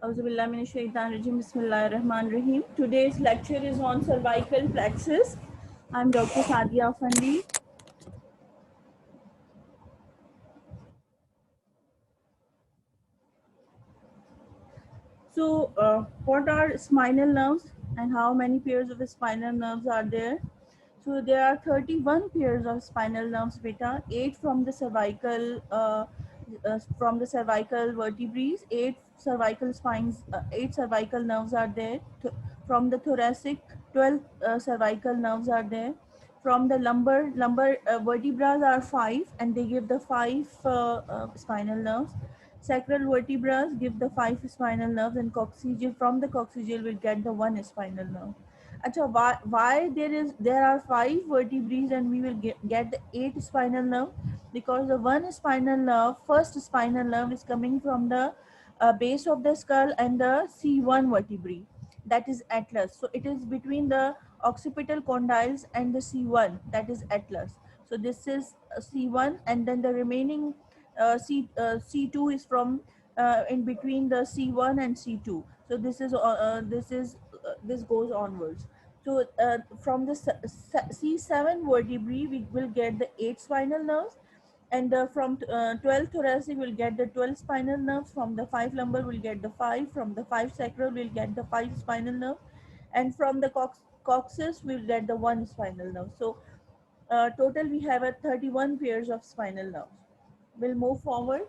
Bismillahirrahmanirrahim. Today's lecture is on cervical plexus. I'm Dr. Sadia Fandi. So, what are spinal nerves and how many pairs of spinal nerves are there? So, there are 31 pairs of spinal nerves, beta. 8 from the cervical vertebrae. 8 cervical spines. 8 cervical nerves are there. From the thoracic, 12 cervical nerves are there. From the lumbar vertebrae are 5, and they give the 5 spinal nerves. Sacral vertebrae give the 5 spinal nerves, and coccygeal, from the coccygeal will get the 1 spinal nerve. Acha, why there are 5 vertebrae and we will get the 8 spinal nerve? Because the 1 spinal nerve, first spinal nerve, is coming from the base of the skull and the C1 vertebrae, that is atlas. So it is between the occipital condyles and the C1, that is atlas. So this is C1, and then the remaining C2 is from in between the C1 and C2. So this goes onwards. So from the C7 vertebrae, we will get the 8 spinal nerves, and from 12 thoracic we'll get the 12 spinal nerves. From the 5 lumbar we'll get the 5. From the 5 sacral we'll get the 5 spinal nerve, and from the coccyx we'll get the 1 spinal nerve. So total we have 31 pairs of spinal nerves. We'll move forward.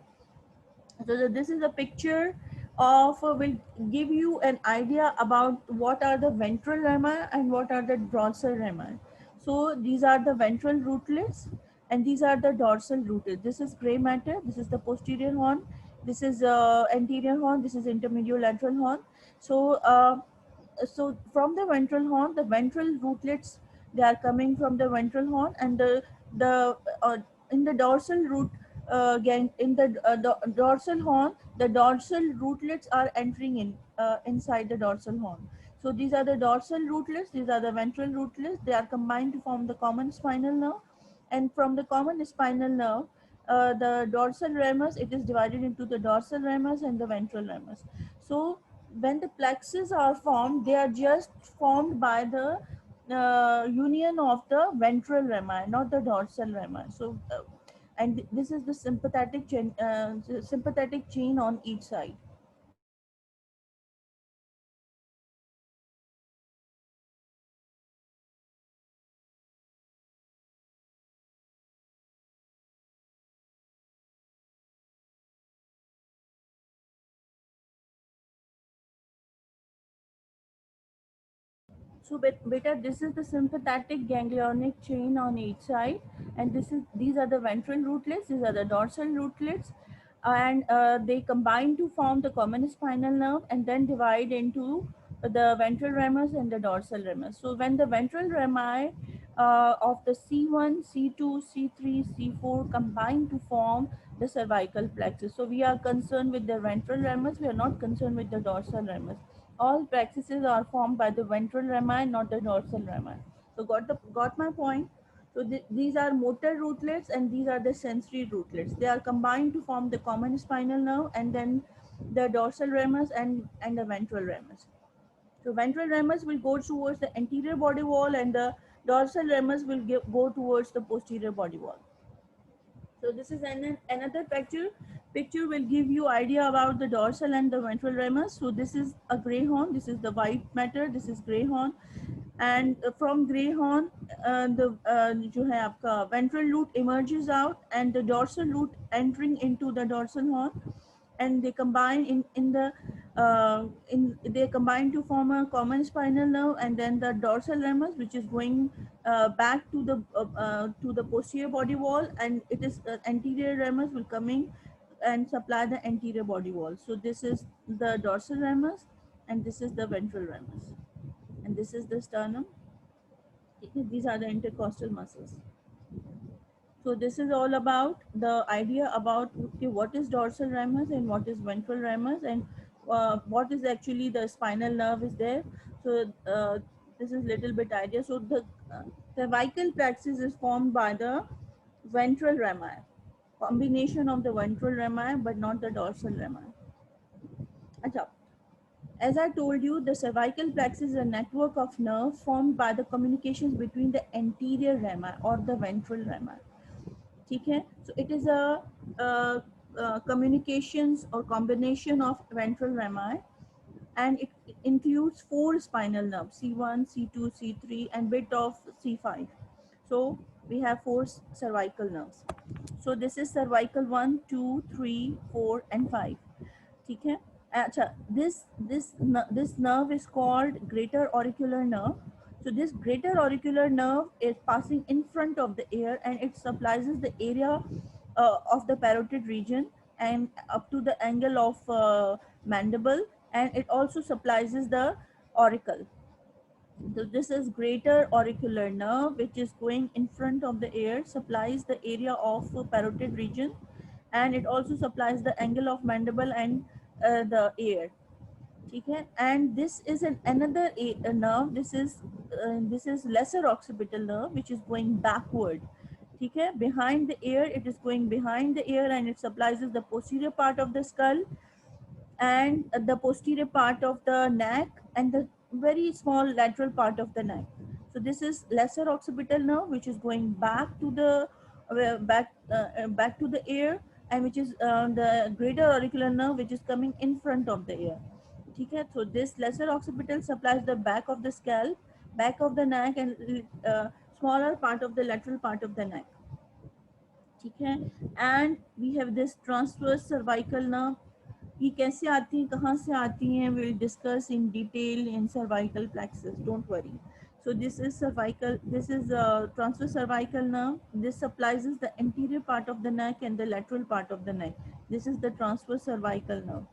So this is a picture of will give you an idea about what are the ventral rami and what are the dorsal rami. So these are the ventral rootlets and these are the dorsal rootlets. This is gray matter. This is the posterior horn. This is anterior horn. This is intermediolateral horn. So so from the ventral horn, the ventral rootlets, they are coming from the ventral horn, and the in the dorsal root gang in the dorsal horn, the dorsal rootlets are entering in inside the dorsal horn. So these are the dorsal rootlets, these are the ventral rootlets. They are combined to form the common spinal nerve, and from the common spinal nerve, the dorsal ramus, it is divided into the dorsal ramus and the ventral ramus. So when the plexus are formed, they are just formed by the union of the ventral rami, not the dorsal rami. So and this is the sympathetic chain on each side. So beta, this is the sympathetic ganglionic chain on each side, and these are the ventral rootlets, these are the dorsal rootlets, and they combine to form the common spinal nerve and then divide into the ventral ramus and the dorsal ramus. So when the ventral rami of the C1, C2, C3, C4 combine to form the cervical plexus. So we are concerned with the ventral ramus, we are not concerned with the dorsal ramus. All plexuses are formed by the ventral rami, not the dorsal rami. So got my point. So these are motor rootlets and these are the sensory rootlets. They are combined to form the common spinal nerve and then the dorsal ramus and the ventral ramus. So ventral ramus will go towards the anterior body wall and the dorsal ramus will go towards the posterior body wall. So this is another picture. Picture will give you idea about the dorsal and the ventral ramus. So this is a gray horn. This is the white matter. This is gray horn, and from gray horn, the जो है आपका ventral root emerges out, and the dorsal root entering into the dorsal horn, and they combine in they combine to form a common spinal nerve, and then the dorsal ramus, which is going back to the posterior body wall, and it is anterior ramus will coming and supply the anterior body wall. So this is the dorsal ramus and this is the ventral ramus, and this is the sternum. These are the intercostal muscles. So this is all about the idea about okay, what is dorsal ramus and what is ventral ramus, and what is actually the spinal nerve is there. So this is little bit idea. So the cervical plexus is formed by the ventral rami, combination of the ventral rami but not the dorsal rami. Achha. As I told you, the cervical plexus is a network of nerve formed by the communications between the anterior rami or the ventral rami. ठीक है, so it is a communications or combination of ventral rami, and it includes four spinal nerves: C1, C2, C3, and bit of C5. So we have four cervical nerves. So this is cervical 1, 2, 3, 4, and 5. ठीक है, अच्छा, this nerve is called greater auricular nerve. So this greater auricular nerve is passing in front of the ear, and it supplies the area of the parotid region and up to the angle of mandible, and it also supplies the auricle. So this is greater auricular nerve, which is going in front of the ear, supplies the area of parotid region, and it also supplies the angle of mandible and the ear. Okay, and this is another a nerve. This is lesser occipital nerve, which is going backward. Okay, behind the ear, it is going behind the ear, and it supplies the posterior part of the skull and the posterior part of the neck and the very small lateral part of the neck. So this is lesser occipital nerve, which is going back to the back to the ear, and which is the greater auricular nerve, which is coming in front of the ear. Okay, so this lesser occipital supplies the back of the scalp, back of the neck, and smaller part of the lateral part of the neck. ठीक है, and we have this transverse cervical nerve. ये कैसे आती हैं, कहाँ से आती हैं, will discuss in detail in cervical plexus, don't worry. So this is cervical, this is transverse cervical nerve. This supplies the anterior part of the neck and the lateral part of the neck. This is the transverse cervical nerve.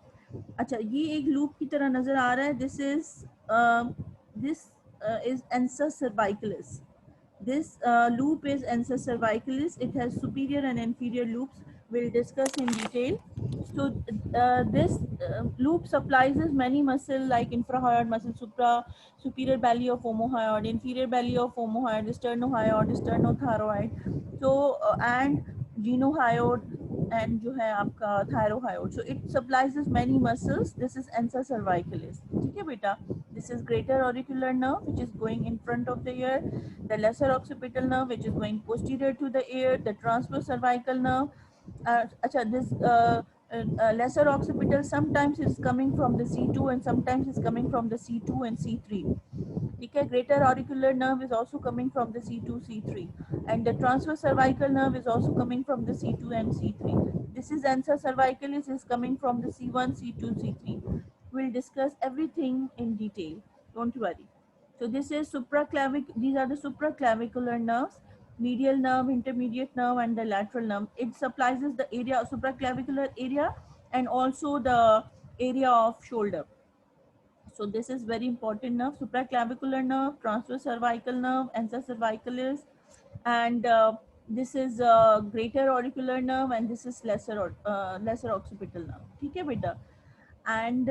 अच्छा, ये एक loop की तरह नजर आ रहा है. This is ansa cervicalis. This loop is ansa cervicalis. It has superior and inferior loops. We'll discuss in detail. So this loop supplies many muscle like infrahyoid muscle, superior belly of omohyoid, inferior belly of omohyoid, sternohyoid, sternothyroid. So and genohyoid and जो है आपका thyrohyoid. So it supplies many muscles. This is ansa cervicalis. ठीक है बेटा. This is greater auricular nerve, which is going in front of the ear. The lesser occipital nerve, which is going posterior to the ear. The transverse cervical nerve. This lesser occipital sometimes is coming from the C2 and sometimes is coming from the C2 and C3. Okay, greater auricular nerve is also coming from the C2, C3, and the transverse cervical nerve is also coming from the C2 and C3. This is ansa cervicalis is coming from the C1, C2, C3. We'll discuss everything in detail. Don't worry. So this is these are the supraclavicular nerves, medial nerve, intermediate nerve, and the lateral nerve. It supplies the area, supraclavicular area, and also the area of shoulder. So this is very important nerve: supraclavicular nerve, transverse cervical nerve, ansa cervicalis, and this is greater auricular nerve, and this is lesser occipital nerve. ठीक है बेटा. And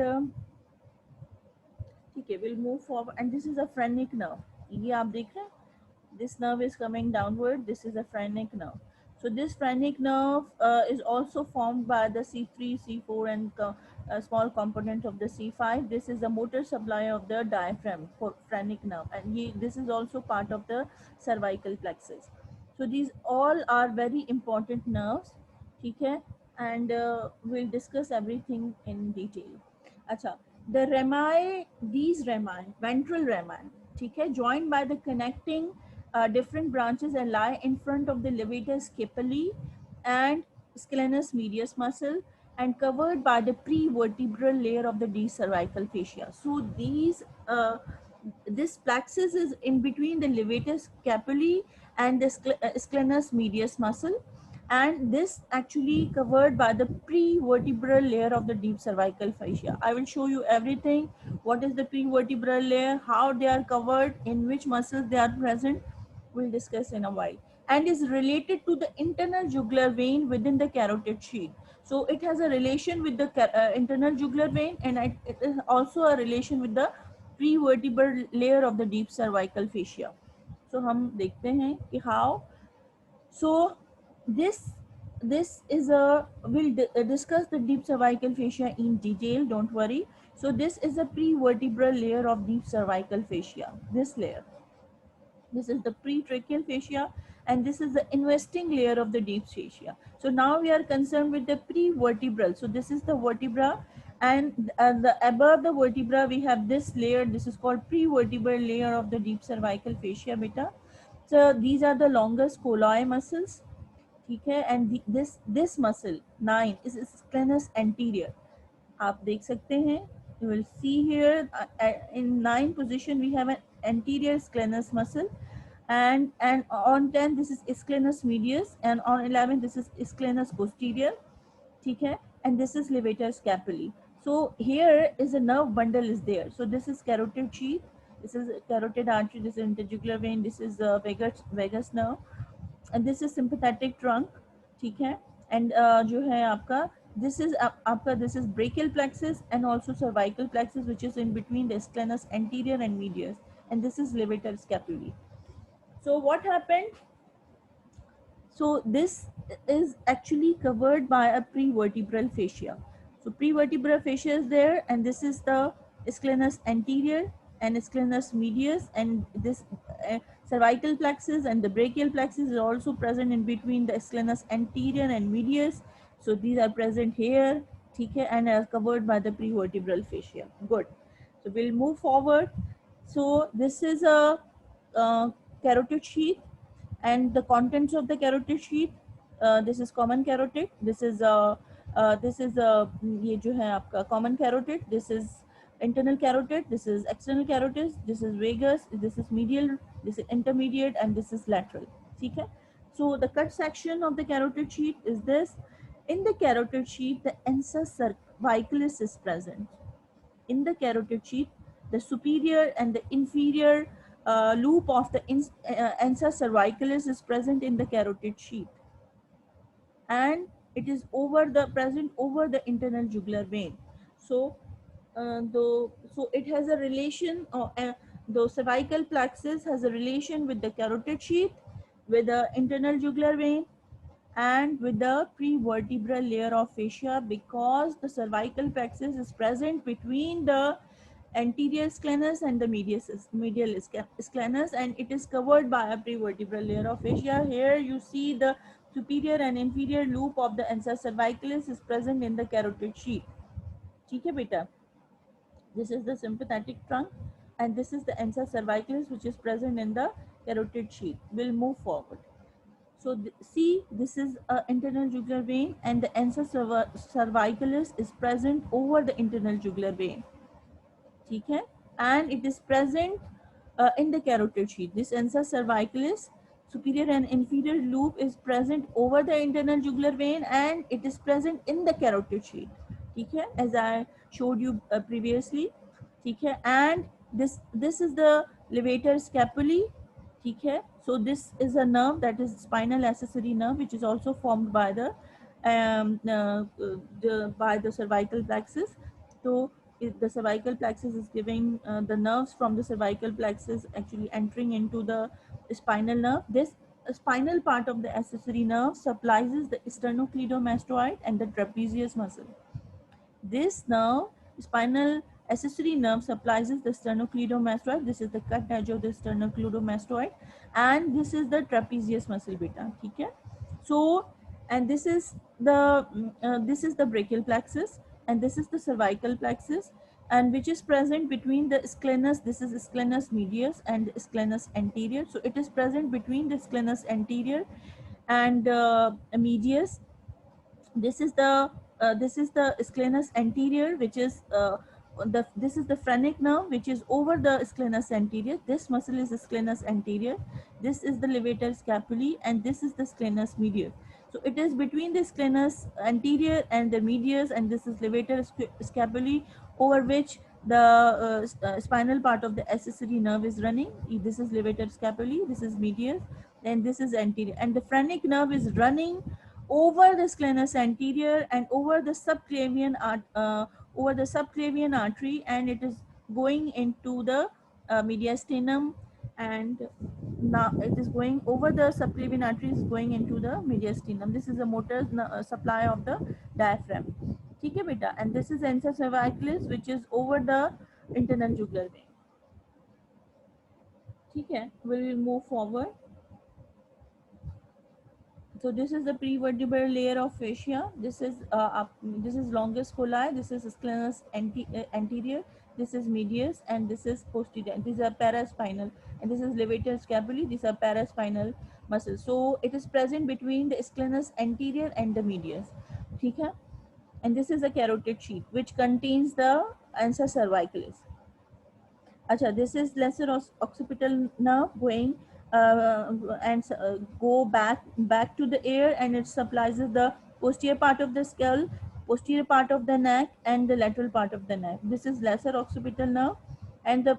ठीक है, we'll move forward. And this is a phrenic nerve. ये आप देख रहे हैं? This nerve is coming downward. This is a phrenic nerve. So this phrenic nerve is also formed by the C3, C4, and a small component of the C5. This is the motor supply of the diaphragm for phrenic nerve, and this is also part of the cervical plexus. So these all are very important nerves. ठीक है, and we'll discuss everything in detail. अच्छा, the rami, these rami, ventral rami, ठीक है, joined by the connecting different branches and lie in front of the levator scapulae and scalenus medius muscle and covered by the prevertebral layer of the deep cervical fascia. So this plexus is in between the levator scapulae and the scalenus medius muscle, and this actually covered by the prevertebral layer of the deep cervical fascia. I will show you everything. What is the prevertebral layer, how they are covered, in which muscles they are present, we'll discuss in a while, and is related to the internal jugular vein within the carotid sheath. So it has a relation with the internal jugular vein, and it is also a relation with the prevertebral layer of the deep cervical fascia. So हम देखते हैं कि how. So this is a, we'll discuss the deep cervical fascia in detail, don't worry. So this is a pre-vertebral layer of deep cervical fascia. This is the pretracheal fascia, and this is the investing layer of the deep fascia. So now we are concerned with the prevertebral. So this is the vertebra, and above the vertebra we have this layer. This is called prevertebral layer of the deep cervical fascia, beta. So these are the longest colloid muscles, ठीक है, and this muscle 9 is scanus anterior. आप देख सकते हैं, you will see here in 9 position we have an anterior scalenus muscle, and on 10 this is scalenus medius, and on 11 this is scalenus posterior, ठीक है, and this is levator scapulae. So here is a nerve bundle is there. So this is carotid sheath, this is carotid artery, this is interjugular vein, this is vagus nerve, and this is sympathetic trunk, ठीक है, and जो है आपका this is आपका this is brachial plexus and also cervical plexus, which is in between the scalenus anterior and medius, and this is levator scapulae. So what happened? So this is actually covered by a prevertebral fascia. So prevertebral fascia is there, and this is the scalenus anterior and scalenus medius, and this cervical plexus and the brachial plexus is also present in between the scalenus anterior and medius. So these are present here, okay, and are covered by the prevertebral fascia. Good. So we'll move forward. So this is a carotid sheath, and the contents of the carotid sheath, this is common carotid, this is ये जो है आपका common carotid, this is internal carotid, this is external carotid, this is vagus, this is medial, this is intermediate, and this is lateral, ठीक है. So the cut section of the carotid sheath is this. In the carotid sheath, the ansa cervicalis is present. In the carotid sheath, the superior and the inferior loop of the ansa cervicalis is present in the carotid sheath, and it is present over the internal jugular vein. So so it has a relation, the cervical plexus has a relation with the carotid sheath, with the internal jugular vein, and with the prevertebral layer of fascia, because the cervical plexus is present between the anterior sclenus and the medial sclenus, and it is covered by a prevertebral layer of fascia. Here you see the superior and inferior loop of the ansa cervicalis is present in the carotid sheath. ठीक है बेटा? This is the sympathetic trunk, and this is the ansa cervicalis, which is present in the carotid sheath. We'll move forward. So see, this is an internal jugular vein, and the ansa cervicalis is present over the internal jugular vein, ठीक है, and it is present in the carotid sheath. This ansa cervicalis, superior and inferior loop, is present over the internal jugular vein, and it is present in the carotid sheath, ठीक है, as I showed you previously, ठीक है, and this is the levator scapulae, ठीक है. So this is a nerve, that is spinal accessory nerve, which is also formed by the cervical plexus. So the cervical plexus is giving the nerves from the cervical plexus actually entering into the spinal nerve. This spinal part of the accessory nerve supplies the sternocleidomastoid and the trapezius muscle. This nerve, spinal accessory nerve, supplies the sternocleidomastoid. This is the cut edge of the sternocleidomastoid, and this is the trapezius muscle, beta. Okay. So, and this is the brachial plexus, and this is the cervical plexus, and which is present between the sclenus. This is sclenus medius and sclenus anterior. So it is present between the sclenus anterior and medius. This is the sclenus anterior, which is this is the phrenic nerve, which is over the sclenus anterior. This muscle is the sclenus anterior. This is the levator scapulae, and this is the sclenus medius. So it is between the sclenus anterior and the medius, and this is levator scapulae, over which the spinal part of the accessory nerve is running. This is levator scapulae, this is medius, and this is anterior, and the phrenic nerve is running over the sclenus anterior and over the subclavian artery, and it is going into the mediastinum, and now it is going over the subclavian artery, is going into the mediastinum. This is a motor supply of the diaphragm, ठीक है बेटा, and this is ansa cervicalis which is over the internal jugular vein. ठीक है, we will move forward. So this is the prevertebral layer of fascia. This is longus colli. This is scalenus anterior. This is medius, and this is posterior. These are paraspinal, and this is levator scapulae. These are paraspinal muscles. So it is present between the scalenus anterior and the medius. ठीक है? And this is a carotid sheath which contains the ansa cervicalis. Acha, this is lesser occipital nerve going go back to the ear, and it supplies the posterior part of the skull, posterior part of the neck, and the lateral part of the neck. This is lesser occipital nerve, and the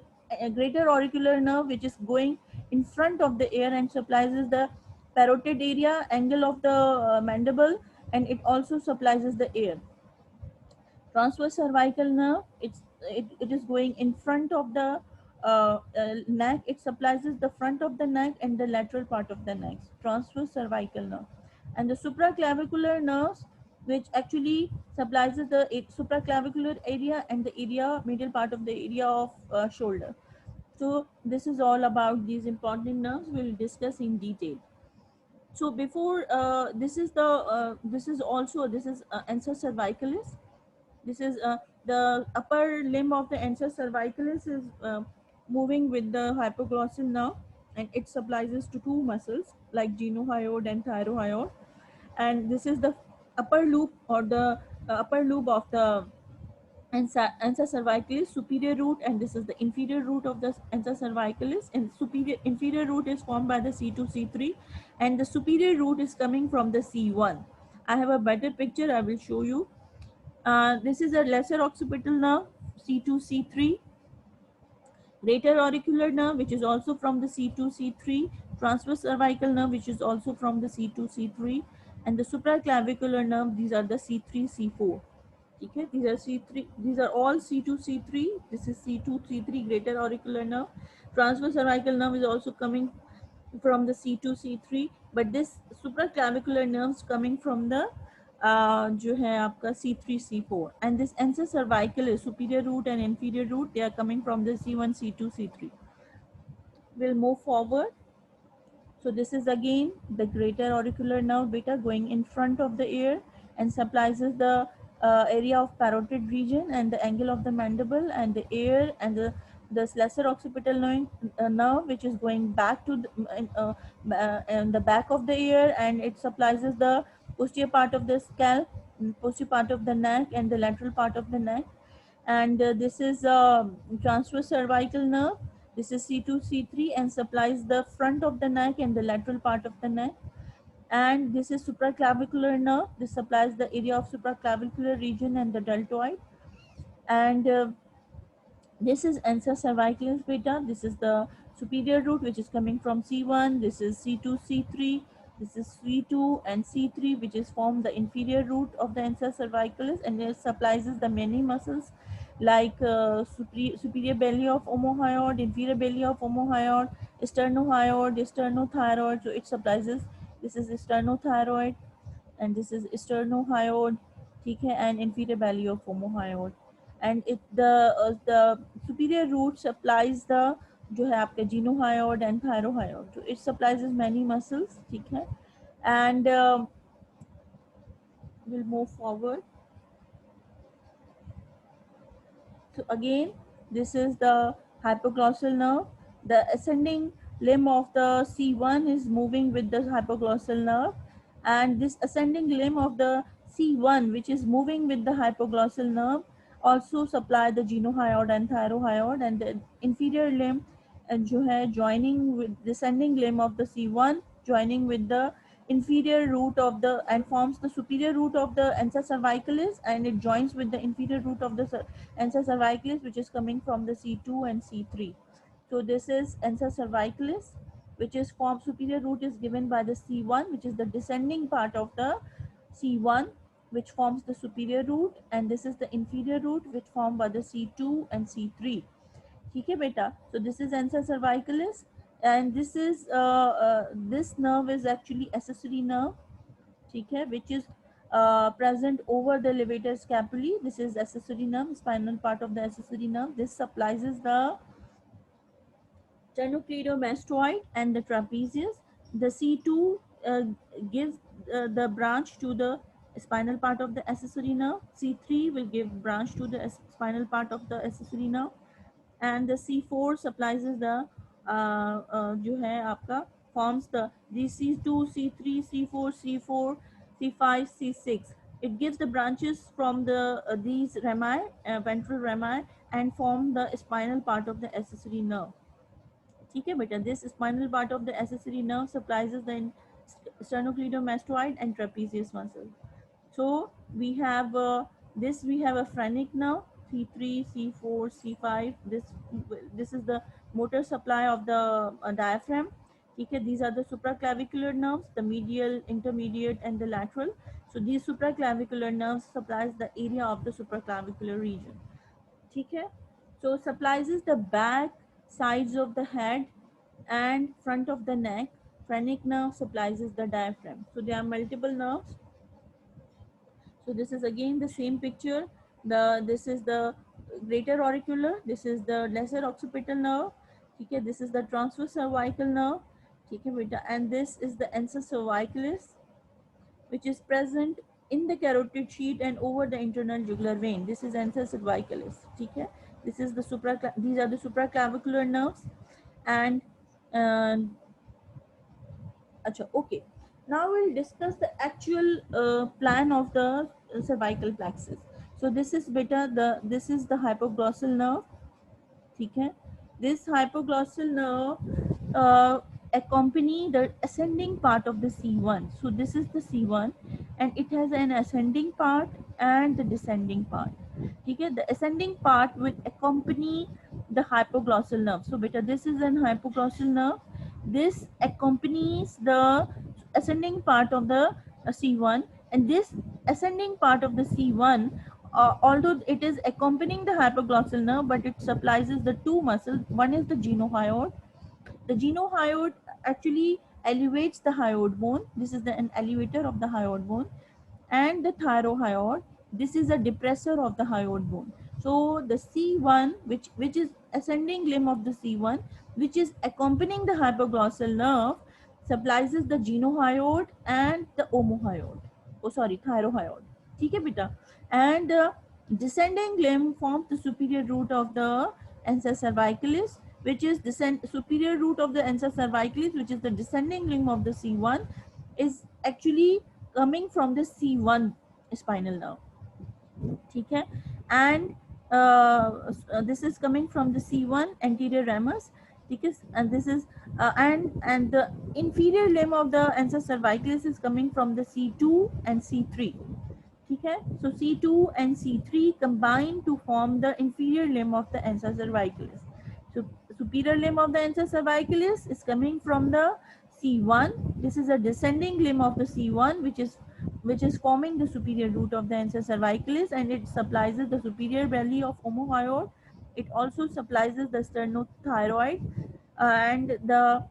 greater auricular nerve, which is going in front of the ear and supplies the parotid area, angle of the mandible, and it also supplies the ear. Transverse cervical nerve, it is going in front of the neck. It supplies the front of the neck and the lateral part of the neck. Transverse cervical nerve. And the supraclavicular nerves, which actually supplies the supraclavicular area and the area, middle part of the area of shoulder. So this is all about these important nerves. We'll discuss in detail. So before this is also ansa cervicalis. This is the upper limb of the ansa cervicalis is moving with the hypoglossal nerve, and it supplies to two muscles like genohyoid and thyrohyoid. And this is the upper loop, or the upper loop of the ansa cervicalis, superior root, and this is the inferior root of the ansa cervicalis. And inferior root is formed by the C2 C3, and the superior root is coming from the C1. I have a better picture, I will show you. This is a lesser occipital nerve, C2, C3, greater auricular nerve, which is also from the C2, C3, transverse cervical nerve, which is also from the C2, C3, and the supraclavicular nerve, these are the C3, C4. Okay, these are C3, these are all C2, C3, this is C2, C3, greater auricular nerve. Transverse cervical nerve is also coming from the C2, C3, but this supraclavicular nerves coming from the जो है आपका C3, C4, and this ansa cervicalis, superior root and inferior root, they are coming from the C1, C2, C3. We'll move forward. So this is again the greater auricular nerve beta going in front of the ear and supplies the area of parotid region and the angle of the mandible and the ear, and the lesser occipital nerve which is going back to in the back of the ear, and it supplies the posterior part of the scalp, posterior part of the neck, and the lateral part of the neck. And this is transverse cervical nerve. This is C2, C3, and supplies the front of the neck and the lateral part of the neck. And this is supraclavicular nerve. This supplies the area of supraclavicular region and the deltoid. And this is ansa cervicalis beta. This is the superior root which is coming from C1. This is C2, C3. This is C2 and C3, which is formed the inferior root of the ansa cervicalis, and it supplies the many muscles like superior belly of omohyoid, inferior belly of omohyoid, sternohyoid, sternothyroid. So it supplies this is sternothyroid, and this is sternohyoid, ठीक है, and inferior belly of omohyoid. And it the superior root supplies the जो है आपका genohyoid and thyrohyoid. So it supplies many muscles, ठीक है. And we'll move forward. So again, this is the hypoglossal nerve. The ascending limb of the C1 is moving with the hypoglossal nerve, and this ascending limb of the C1, which is moving with the hypoglossal nerve, also supply the genohyoid and thyrohyoid, and the inferior limb जो है joining with descending limb of the C1, joining with the inferior root of the and forms the superior root of the ansa cervicalis, and it joins with the inferior root of the ansa cervicalis, which is coming from the C2 and C3. So this is ansa cervicalis, which is formed, superior root is given by the C1, which is the descending part of the C1, which forms the superior root, and this is the inferior root which formed by the C2 and C3. ठीक है बेटा. So this is ansa cervicalis, and this is this nerve is actually accessory nerve, ठीक है, which is present over the levator scapulae. This is accessory nerve, spinal part of the accessory nerve. This supplies the sternocleidomastoid and the trapezius. The C2 gives the branch to the spinal part of the accessory nerve. C3 will give branch to the spinal part of the accessory nerve. And the C4 supplies the जो है आपका forms the C2, C3, C4, C4, C5, C6. It gives the branches from the these rami, ventral rami, and form the spinal part of the accessory nerve. ठीक है बेटा, this spinal part of the accessory nerve supplies the sternocleidomastoid and trapezius muscle. So we have we have a phrenic nerve, C3, C4, C5. This is the motor supply of the diaphragm. Okay, these are the supraclavicular nerves, the medial, intermediate, and the lateral. So these supraclavicular nerves supplies the area of the supraclavicular region. Okay, so supplies the back, sides of the head, and front of the neck. Phrenic nerve supplies the diaphragm. So there are multiple nerves. So this is again the same picture. This is the greater auricular. This is the lesser occipital nerve. Okay, this is the transverse cervical nerve. Okay, beta, and this is the ansa cervicalis, which is present in the carotid sheath and over the internal jugular vein. This is ansa cervicalis. Okay, this is the these are the supraclavicular nerves, and uh, Acha, okay. Now we'll discuss the actual plan of the cervical plexus. So this is beta this is the hypoglossal nerve. ठीक है? This hypoglossal nerve accompany the ascending part of the C1. So this is the C1, and it has an ascending part and the descending part. ठीक है? The ascending part will accompany the hypoglossal nerve. So beta, this is an hypoglossal nerve. This accompanies the ascending part of the C1, and this ascending part of the C1, although it is accompanying the hypoglossal nerve, but it supplies the two muscles. One is the genohyoid. The genohyoid actually elevates the hyoid bone. This is an elevator of the hyoid bone. And the thyrohyoid, this is a depressor of the hyoid bone. So the C1, which is ascending limb of the C1, which is accompanying the hypoglossal nerve, supplies the genohyoid and the omohyoid. Oh, sorry, thyrohyoid. ठीक है बेटा? And the descending limb forms the superior root of the ansa cervicalis, which is superior root of the ansa cervicalis, which is the descending limb of the C1, is actually coming from the C1 spinal nerve. ठीक है? And this is coming from the C1 anterior ramus. Because and this is and the inferior limb of the ansa cervicalis is coming from the C2 and C3. ठीक है? So C2 and C3 combine to form the inferior limb of the ansa cervicalis. So superior limb of the ansa cervicalis is coming from the C1. This is a descending limb of the C1, which is forming the superior root of the ansa cervicalis, and it supplies the superior belly of omohyoid. It also supplies the sternothyroid and the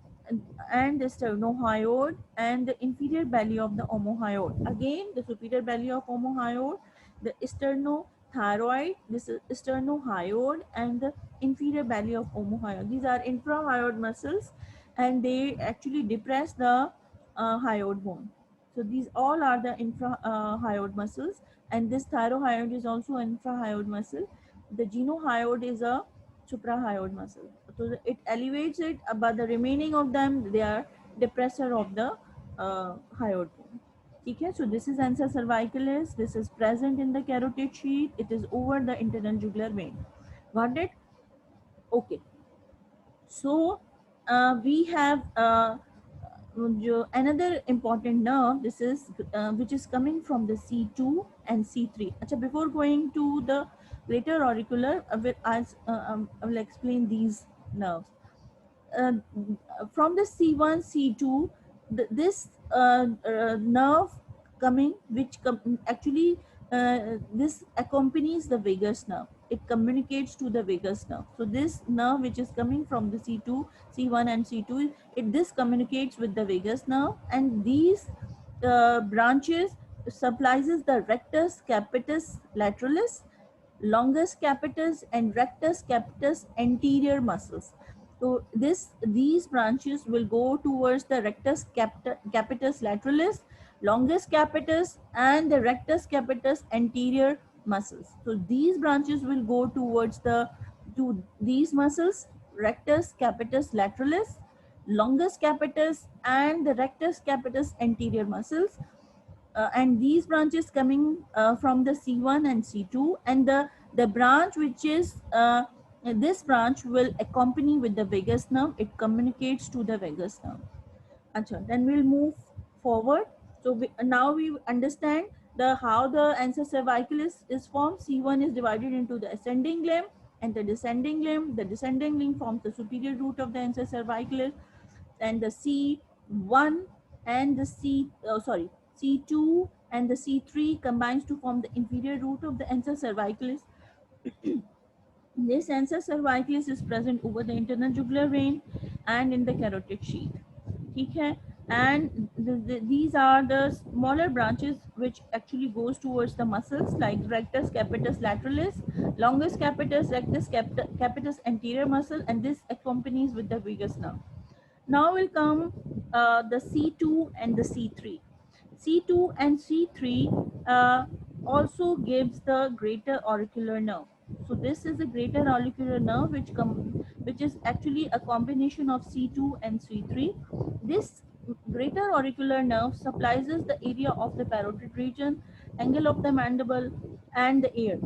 sternohyoid and the inferior belly of the omohyoid. Again, the superior belly of omohyoid, the sternothyroid, this is sternohyoid, and the inferior belly of omohyoid. These are infrahyoid muscles, and they actually depress the hyoid bone. So these all are the infrahyoid muscles, and this thyrohyoid is also an infrahyoid muscle. The genohyoid is a suprahyoid muscle. So it elevates it, but the remaining of them, they are depressor of the hyoid bone. Okay, so this is ansa cervicalis. This is present in the carotid sheath. It is over the internal jugular vein. Got it? Okay. So we have another important nerve. This is which is coming from the C2 and C3. Achha, before going to the greater auricular, I will explain these nerves. Uh, from the C1, C2, this nerve coming, actually this accompanies the vagus nerve. It communicates to the vagus nerve. So this nerve, which is coming from the C2, C1 and C2, this communicates with the vagus nerve, and these branches supplies the rectus capitis lateralis, longus capitis, and rectus capitis anterior muscles. So these branches will go towards the rectus capitis lateralis, longus capitis, and the rectus capitis anterior muscles. So these branches will go towards to these muscles, rectus capitis lateralis, longus capitis, and the rectus capitis anterior muscles. And these branches coming from the C1 and C2, and the branch which is this branch will accompany with the vagus nerve. It communicates to the vagus nerve. Achha, then we'll move forward. So now we understand how the ansa cervicalis is formed. C1 is divided into the ascending limb and the descending limb. The descending limb forms the superior root of the ansa cervicalis, and the C1 and the C2 and the C3 combines to form the inferior root of the ansa cervicalis. This ansa cervicalis is present over the internal jugular vein and in the carotid sheath. Okay? And these are the smaller branches which actually goes towards the muscles, like rectus capitis lateralis, longus capitis, rectus capitis anterior muscle, and this accompanies with the vagus nerve. Now will come the C2 and the C3. C2 and C3 also gives the greater auricular nerve. So this is the greater auricular nerve which is actually a combination of C2 and C3. This greater auricular nerve supplies the area of the parotid region, angle of the mandible, and the ear.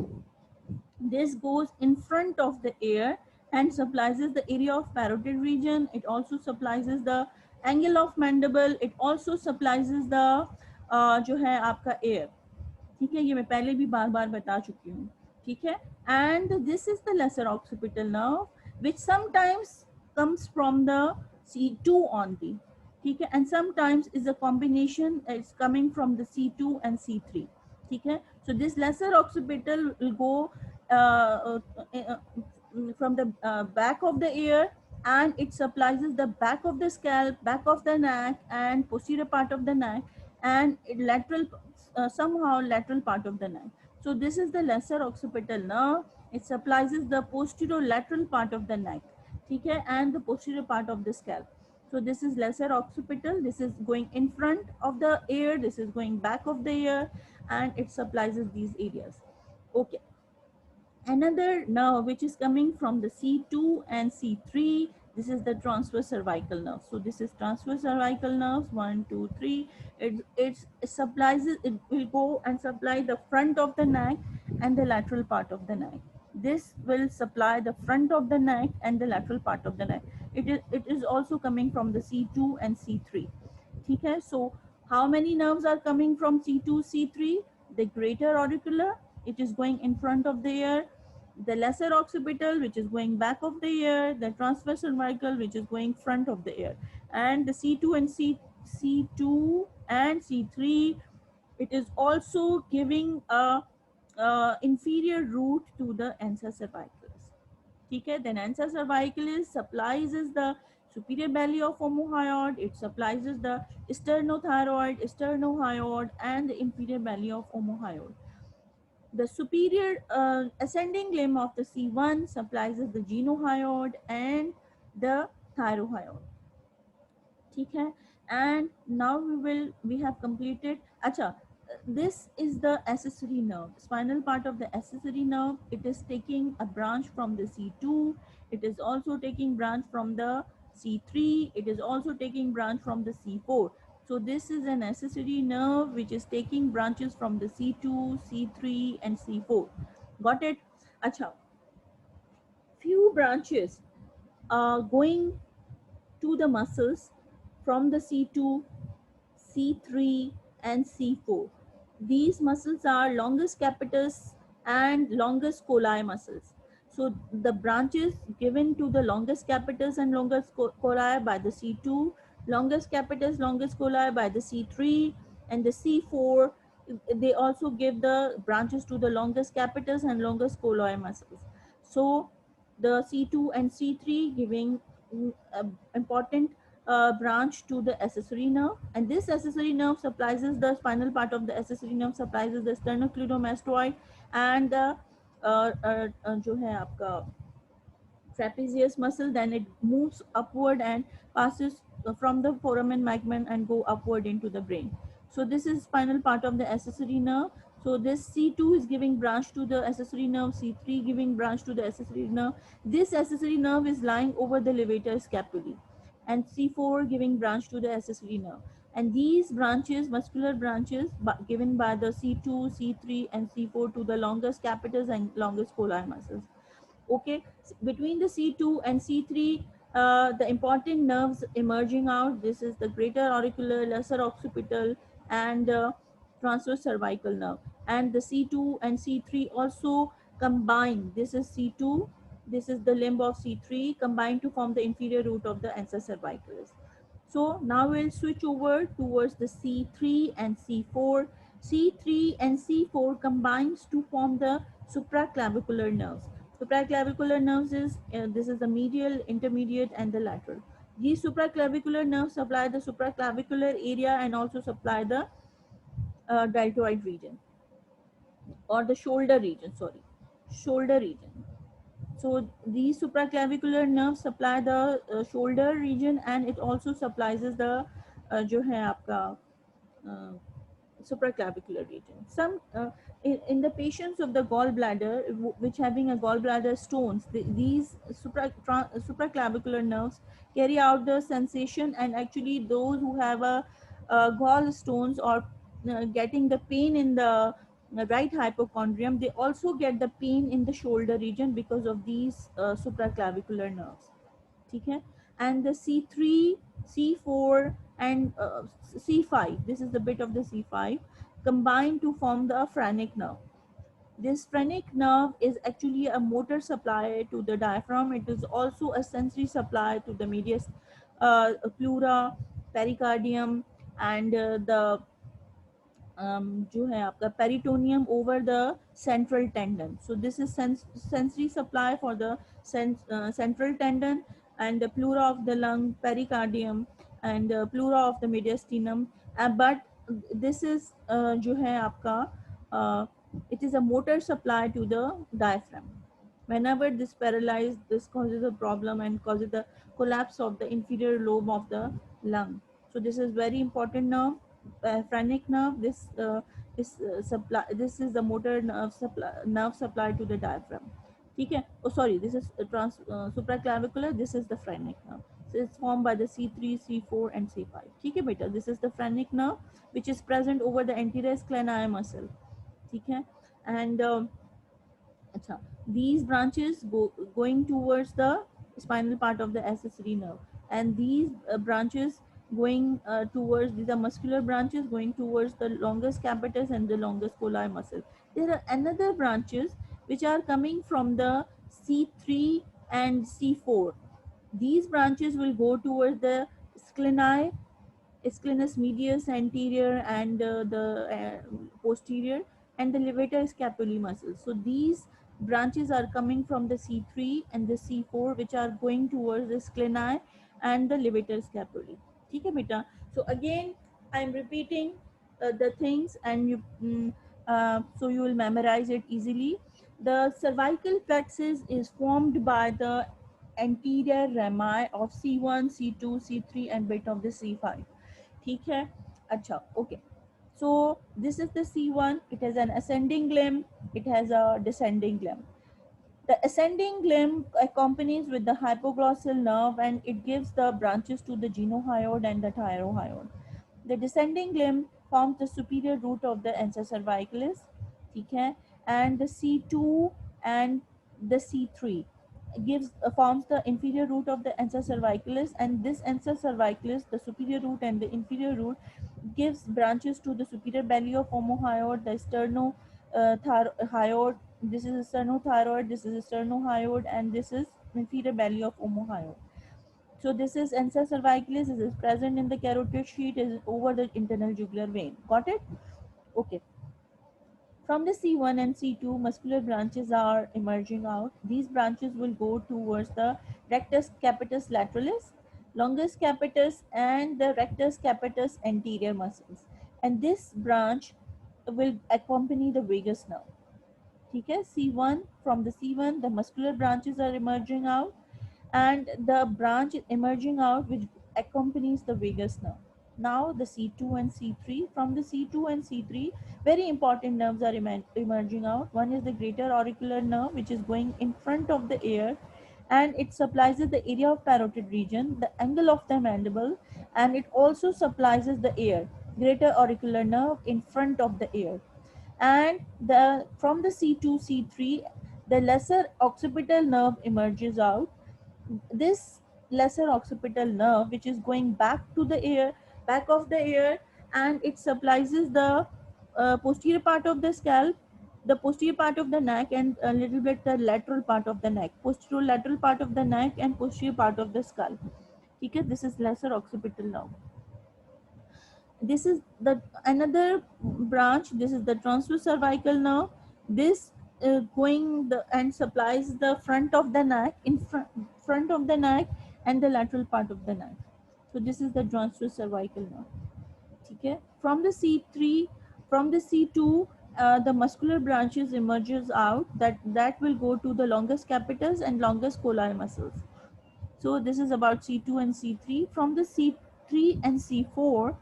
This goes in front of the ear and supplies the area of parotid region. It also supplies the angle of mandible. It also supplies the जो है आपका ear. ठीक है, ये मैं पहले भी बार बार बता चुकी हूँ. ठीक है, and this is the lesser occipital nerve which sometimes comes from the C2 only. ठीक है, and sometimes is a combination. It's coming from the C2 and C3. ठीक है, so this lesser occipital will go from the back of the ear, and it supplies the back of the scalp, back of the neck, and posterior part of the neck, and lateral somehow lateral part of the neck. So this is the lesser occipital nerve. It supplies the posterior lateral part of the neck, okay, and the posterior part of the scalp. So this is lesser occipital. This is going in front of the ear. This is going back of the ear, and it supplies these areas. Okay. Another nerve which is coming from the C2 and C3, this is the transverse cervical nerve. So this is transverse cervical nerves, 1, 2, 3. It supplies, it will go and supply the front of the neck and the lateral part of the neck. This will supply the front of the neck and the lateral part of the neck. It is also coming from the C2 and C3. Okay, so how many nerves are coming from C2, C3? The greater auricular, it is going in front of the ear, the lesser occipital, which is going back of the ear, the transverse cervical, which is going front of the ear, and the C2 and C2 and C3, it is also giving a inferior root to the ansa cervicalis. Okay, then ansa cervicalis supplies is the superior belly of omohyoid. It supplies is the sternothyroid, sternohyoid, and the inferior belly of omohyoid. The superior ascending limb of the C1 supplies the genohyoid and the thyrohyoid. Okay, and now we have completed. Acha, this is the accessory nerve, spinal part of the accessory nerve. It is taking a branch from the C2. It is also taking branch from the C3. It is also taking branch from the C4. So this is an accessory nerve which is taking branches from the C2, C3, and C4. Got it? Acha, few branches are going to the muscles from the C2, C3, and C4. These muscles are longus capitis and longus colli muscles. So the branches given to the longus capitis and longus colli by the C2, longus capitis, longus colli by the C3, and the C4, they also give the branches to the longus capitis and longus colli muscles. So the C2 and C3 giving important branch to the accessory nerve, and this accessory nerve supplies the spinal part of the accessory nerve supplies the sternocleidomastoid and the जो है आपका trapezius muscle. Then it moves upward and passes from the foramen magnum and go upward into the brain. So this is spinal part of the accessory nerve. So this C2 is giving branch to the accessory nerve, C3 giving branch to the accessory nerve. This accessory nerve is lying over the levator scapulae, and C4 giving branch to the accessory nerve. And these branches, muscular branches, given by the C2, C3, and C4 to the longest capitals and longest colli muscles. Okay, between the C2 and C3, the important nerves emerging out, this is the greater auricular, lesser occipital, and transverse cervical nerve. And the C2 and C3 also combine. This is C2, this is the limb of C3, combined to form the inferior root of the ansa cervicalis. So now we'll switch over towards the C3 and C4. C3 and C4 combines to form the supraclavicular nerves. Supraclavicular nerves is, this is the medial, intermediate, and the lateral. These supraclavicular nerves supply the supraclavicular area and also supply the deltoid region, or the shoulder region, sorry, shoulder region. So these supraclavicular nerves supply the shoulder region, and it also supplies the जो है आपका uh, supraclavicular region. Some in the patients of the gallbladder, which having a gallbladder stones, these supraclavicular nerves carry out the sensation, and actually those who have a gallstones or getting the pain in the right hypochondrium, they also get the pain in the shoulder region because of these supraclavicular nerves. Okay, and the C3, C4, and C5, this is the bit of the C5, combine to form the phrenic nerve. This phrenic nerve is actually a motor supply to the diaphragm. It is also a sensory supply to the medius pleura, pericardium, and the जो है आपका peritoneum over the central tendon. So this is sensory supply for the central tendon, and the pleura of the lung, pericardium, and pleura of the mediastinum. But this is जो है आपका it is a motor supply to the diaphragm. Whenever this paralyzed, this causes a problem and causes the collapse of the inferior lobe of the lung. So this is very important nerve, phrenic nerve. This is the motor nerve supply to the diaphragm. Okay. Oh, sorry. This is supraclavicular. This is the phrenic nerve. So it's formed by the C3, C4, and C5. Okay, beta. This is the phrenic nerve, which is present over the anterior scalenii muscle. Okay, and अच्छा, these branches going towards the spinal part of the accessory nerve, and these branches going towards, these are muscular branches going towards the longest capitis and the longest colli muscle. There are another branches which are coming from the C3 and C4. These branches will go towards the scalenii, Scalenus medius anterior, and the posterior, and the levator scapulae muscles. So these branches are coming from the C3 and the C4, which are going towards the scalenii and the levator scapulae. ठीक है बेटा? So again, I am repeating the things, and so you will memorize it easily. The cervical plexus is formed by the anterior rami of C1, C2, C3, and bit of the C5. ठीक है, अच्छा, okay. So this is the C1. It has an ascending limb, it has a descending limb. The ascending limb accompanies with the hypoglossal nerve, and it gives the branches to the genohyoid and the thyrohyoid. The descending limb forms the superior root of the ansa cervicalis, ठीक है, and the C2 and the C3 forms the inferior root of the ansa cervicalis, and this ansa cervicalis, the superior root and the inferior root, gives branches to the superior belly of omohyoid, the sternohyoid. This is sternothyroid, this is sternohyoid, and this is inferior belly of omohyoid. So this is ansa cervicalis. This is present in the carotid sheath, is over the internal jugular vein. Got it? Okay. From the C1 and C2, muscular branches are emerging out. These branches will go towards the rectus capitis lateralis, longus capitis and the rectus capitis anterior muscles, and this branch will accompany the vagus nerve. ठीक है, C1, from the C1 the muscular branches are emerging out, and the branch emerging out which accompanies the vagus nerve. Now the C2 and C3, from the C2 and C3 very important nerves are emerging out. One is the greater auricular nerve, which is going in front of the ear, and it supplies the area of parotid region, the angle of the mandible, and it also supplies the ear, greater auricular nerve in front of the ear. And the from the C2 C3 the lesser occipital nerve emerges out. This lesser occipital nerve, which is going back to the ear, back of the ear, and it supplies the posterior part of the scalp, the posterior part of the neck, and a little bit the lateral part of the neck, posterior lateral part of the neck and posterior part of the skull. Okay, this is lesser occipital nerve. This is the another branch. This is the transverse cervical nerve. This going the and supplies the front of the neck, in front of the neck and the lateral part of the neck. So this is the transverse cervical nerve. Okay, from the C3, from the C2 the muscular branches emerges out, that will go to the longus capitis and longus colli muscles. So this is about C2 and C3. From the C3 and C4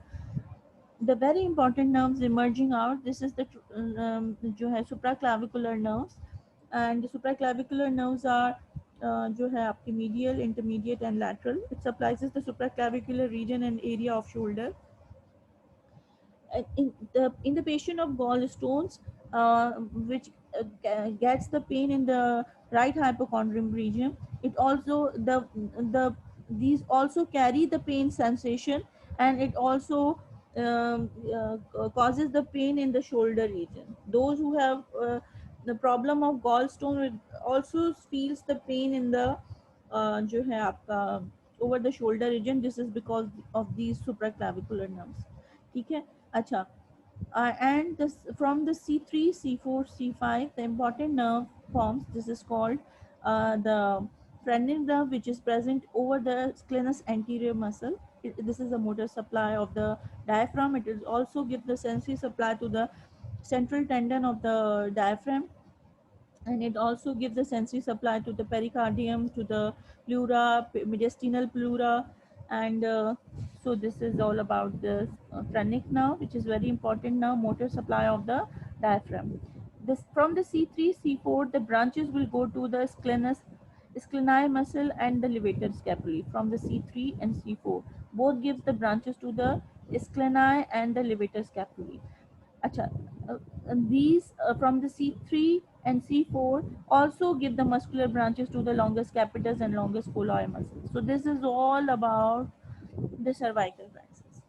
the very important nerves emerging out. This is the जो है supraclavicular nerves, and the supraclavicular nerves are जो है आपके medial, intermediate and lateral. It supplies the supraclavicular region and area of shoulder. In the patient of gallstones, which gets the pain in the right hypochondrium region, it also the these also carry the pain sensation, and it also causes the pain in the shoulder region. Those who have the problem of gallstone also feels the pain in the जो है आपका over the shoulder region. This is because of these supraclavicular nerves. ठीक है, अच्छा, and this from the C3, C4, C5, the important nerve forms. This is called the phrenic nerve, which is present over the scalenus anterior muscle. This is the motor supply of the diaphragm. It is also give the sensory supply to the central tendon of the diaphragm, and it also gives the sensory supply to the pericardium, to the pleura, mediastinal pleura, and so this is all about the phrenic nerve, which is very important now, motor supply of the diaphragm. This from the C3, C4, the branches will go to the scalenus muscle and the levator scapulae. From the C3 and C4, both gives the branches to the scalenus and the levator scapulae. Acha, these from the C3 and C4 also give the muscular branches to the longus capitis and longus colli muscles. So this is all about the cervical branches.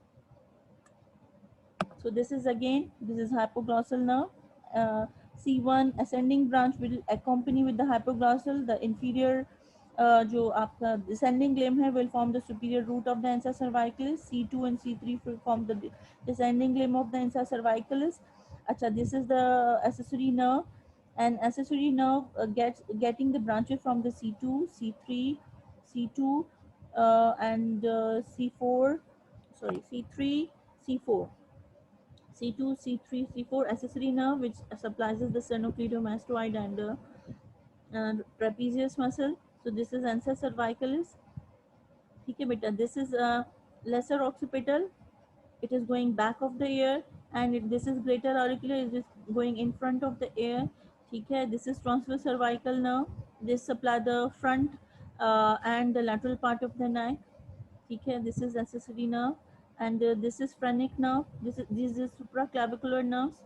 So this is again, this is hypoglossal nerve. C1 ascending branch will accompany with the hypoglossal. The inferior जो आपका descending limb है will form the superior root of the ansa cervicalis. C2 and C3 will form the descending limb of the ansa cervicalis. अच्छा, this is the accessory nerve, and accessory nerve getting the branches from the C2, C3, C2 and C4, sorry, C3, C4. C2, C3, C4 accessory nerve, which supplies the sternocleidomastoid and trapezius muscle. So this is ansa cervicalis. ठीक है बेटा, this is lesser occipital. It is going back of the ear, and this is greater auricular. It is going in front of the ear. ठीक है, this is transverse cervical nerve. This supply the front and the lateral part of the neck. ठीक है, this is accessory nerve, and this is phrenic nerve. This is supraclavicular nerves.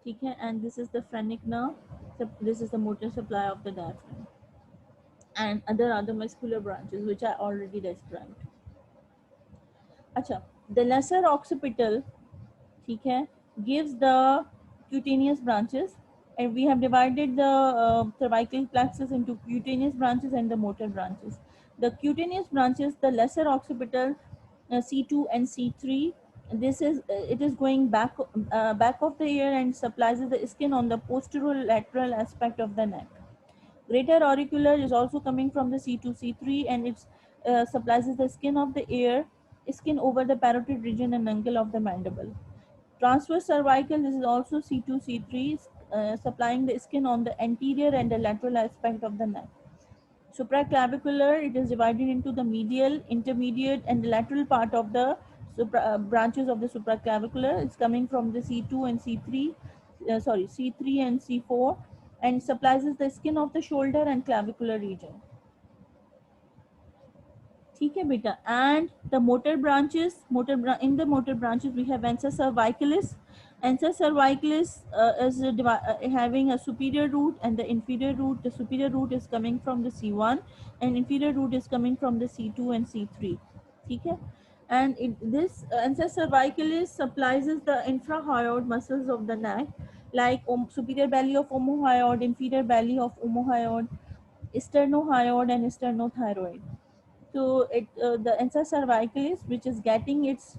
ठीक है, and this is the phrenic nerve. So this is the motor supply of the diaphragm, and other muscular branches which I already described. अच्छा, the lesser occipital, ठीक है, gives the cutaneous branches, and we have divided the cervical plexus into cutaneous branches and the motor branches. The cutaneous branches, the lesser occipital, C2 and C3, this is it is going back of the ear and supplies the skin on the posterolateral aspect of the neck. Greater auricular is also coming from the C2, C3, and it's supplies the skin of the ear, skin over the parotid region and angle of the mandible. Transverse cervical, this is also C2, C3, supplying the skin on the anterior and the lateral aspect of the neck. Supraclavicular, it is divided into the medial, intermediate, and the lateral part of the branches of the supraclavicular. It's coming from the C2 and C3, C3 and C4, and supplies the skin of the shoulder and clavicular region. ठीक है बेटा. And the motor branches, in the motor branches we have ansa cervicalis. Ansa cervicalis is having a superior root and the inferior root. The superior root is coming from the C1 and inferior root is coming from the C2 and C3. ठीक है. And this ansa cervicalis supplies the infrahyoid muscles of the neck, like superior belly of omohyoid, inferior belly of omohyoid, sternohyoid and sternothyroid. So the ansa cervicalis, which is getting its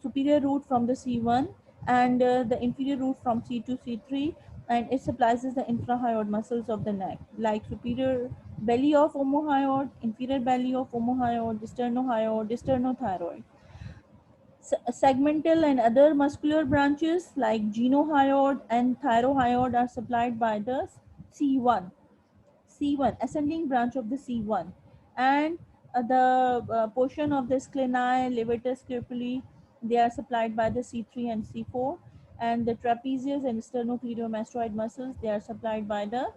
superior root from the C1 and the inferior root from C2, C3, and it supplies the infrahyoid muscles of the neck, like superior belly of omohyoid, inferior belly of omohyoid, sternohyoid, sternothyroid. Segmental and other muscular branches like genohyoid and thyrohyoid are supplied by the C1. C1, ascending branch of the C1, and the portion of the skleni, levator scapulae, they are supplied by the C3 and C4, and the trapezius and sternocleidomastoid muscles, they are supplied by the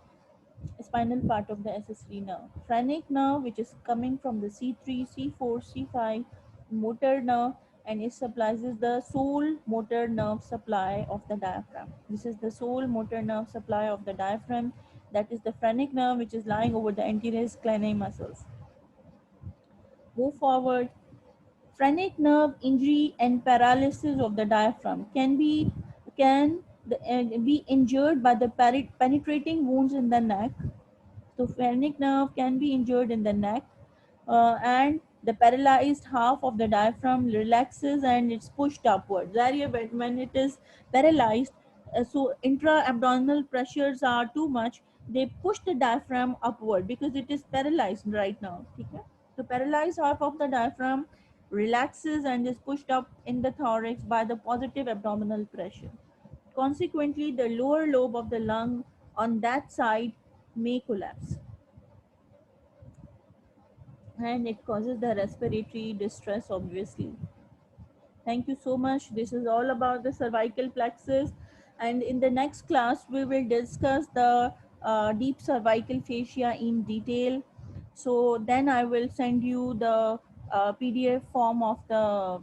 spinal part of the accessory nerve. Phrenic nerve, which is coming from the C3, C4, C5, motor nerve, and it supplies the sole motor nerve supply of the diaphragm. This is the sole motor nerve supply of the diaphragm. That is the phrenic nerve, which is lying over the anterior skleni muscles. Go forward. Phrenic nerve injury and paralysis of the diaphragm can be injured by the penetrating wounds in the neck. So phrenic nerve can be injured in the neck, and the paralyzed half of the diaphragm relaxes and it's pushed upwards. Area when it is paralyzed, so intra-abdominal pressures are too much. They push the diaphragm upward because it is paralyzed right now. Okay? The paralyzed half of the diaphragm relaxes and is pushed up in the thorax by the positive abdominal pressure. Consequently, the lower lobe of the lung on that side may collapse and it causes the respiratory distress, obviously. Thank you so much. This is all about the cervical plexus, and in the next class we will discuss the deep cervical fascia in detail. So then I will send you the PDF form of the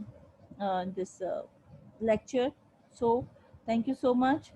this lecture. So thank you so much.